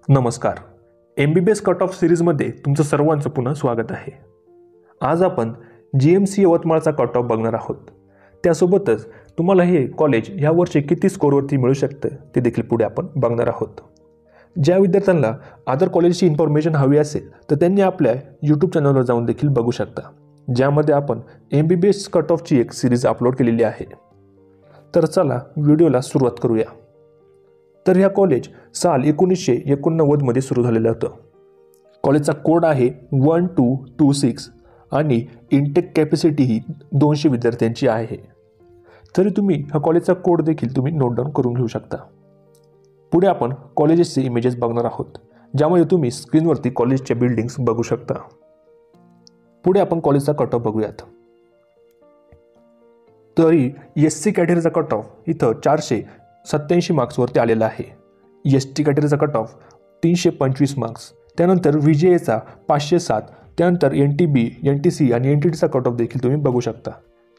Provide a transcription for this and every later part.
नमस्कार. MBBS cut off सिरीजमध्ये तुमचं सर्वांचं पुन्हा स्वागत आहे. आज आपण GMC यवतमाळचा कट ऑफ बघणार आहोत. त्यासोबतच तुम्हाला हे कॉलेज या वर्षी किती स्कोरवरती मिळू शकतं ते देखील पुढे आपण बघणार आहोत. ज्या विद्यार्थ्यांना अदर कॉलेजची इन्फॉर्मेशन हवी असेल तर त्यांनी आपल्या यूट्यूब चॅनलवर जाऊन देखील बघू शकता, ज्यामध्ये आपण MBBS कट ऑफची एक सिरीज अपलोड केलेली आहे. तर चला व्हिडिओला सुरुवात करूया. तर ह्या कॉलेज साल 1989 मध्ये सुरू झालेलं होतं. कॉलेजचा कोड आहे 1226 आणि इनटेक कॅपॅसिटी ही 200 विद्यार्थ्यांची आहे. तरी तुम्ही हा कॉलेजचा कोड देखील तुम्ही नोट डाऊन करून घेऊ शकता. पुढे आपण कॉलेजेसचे इमेजेस बघणार आहोत, ज्यामध्ये तुम्ही स्क्रीनवरती कॉलेजच्या बिल्डिंग्स बघू शकता. पुढे आपण कॉलेजचा कट ऑफ बघूयात. तरी SC कॅटेगरीचा कट ऑफ इथं 487 मार्क्सवरती आलेला आहे. ST कॅटेगरीचा कट ऑफ 325 मार्क्स. त्यानंतर VJAचा 507. त्यानंतर NTB, NTC आणि NTTचा कट ऑफ देखील तुम्ही बघू शकता,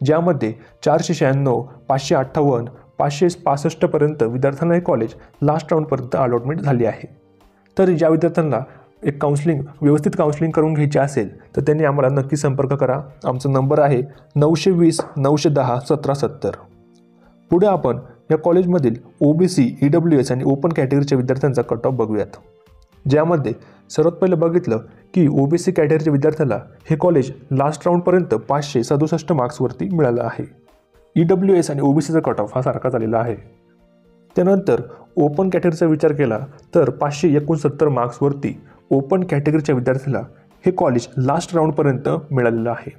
ज्यामध्ये 496, 558, 565 पर्यंत विद्यार्थ्यांना हे कॉलेज लास्ट राऊंडपर्यंत अलॉटमेंट झाली आहे. तर ज्या विद्यार्थ्यांना एक व्यवस्थित काउन्सिलिंग करून घ्यायची असेल तर त्यांनी आम्हाला नक्की संपर्क करा. आमचा नंबर आहे 920 910 1770. पुढे आपण या कॉलेजमधील OBC, EWS आणि ओपन कॅटेगरीच्या विद्यार्थ्यांचा कट ऑफ बघूयात, ज्यामध्ये सर्वात पहिलं बघितलं की OBC कॅटेगरीच्या विद्यार्थ्याला हे कॉलेज लास्ट राऊंडपर्यंत 567 मार्क्सवरती मिळालं आहे. EWS आणि OBCचा कट ऑफ हा सारखा झालेला आहे. त्यानंतर ओपन कॅटेगरीचा विचार केला तर 569 मार्क्सवरती ओपन कॅटेगरीच्या विद्यार्थ्याला हे कॉलेज लास्ट राऊंडपर्यंत मिळालेलं आहे.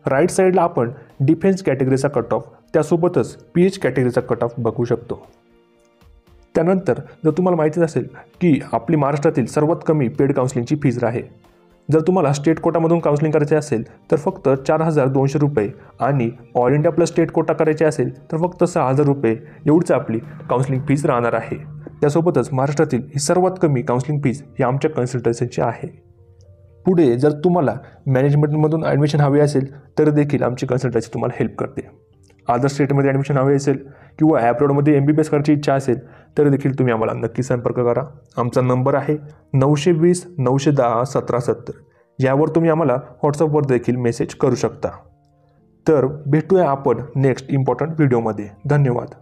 राईट साईडला आपण डिफेन्स कॅटेगरीचा कट ऑफ, त्यासोबतच PH कॅटेगरीचा कट ऑफ बघू शकतो. त्यानंतर जर तुम्हाला माहिती असेल की आपली महाराष्ट्रातील सर्वात कमी पेड काउन्सिलिंगची फीज आहे. जर तुम्हाला स्टेट कोटामधून काउन्सिलिंग करायचे असेल तर फक्त 4,200 रुपये आणि all India plus state quota करायचे असेल तर फक्त 6,000 रुपये एवढीच आपली काउन्सिलिंग फीज राहणार आहे. त्यासोबतच महाराष्ट्रातील ही सर्वात कमी काउन्सिलिंग फीज ही आमच्या कन्सल्टन्सीची आहे. पुढे जर तुम्हाला मॅनेजमेंटमधून ॲडमिशन हवी असेल तर देखील आमची कन्सल्टन्सी तुम्हाला हेल्प करते. अदर स्टेटमध्ये ॲडमिशन हवे असेल किंवा ॲब्रॉडमध्ये MBBS करायची इच्छा असेल तर देखील तुम्ही आम्हाला नक्की संपर्क करा. आमचा नंबर आहे 920 910 1770. यावर तुम्ही आम्हाला व्हॉट्सअपवर देखील मेसेज करू शकता. तर भेटूया आपण नेक्स्ट इम्पॉर्टंट व्हिडिओमध्ये. धन्यवाद.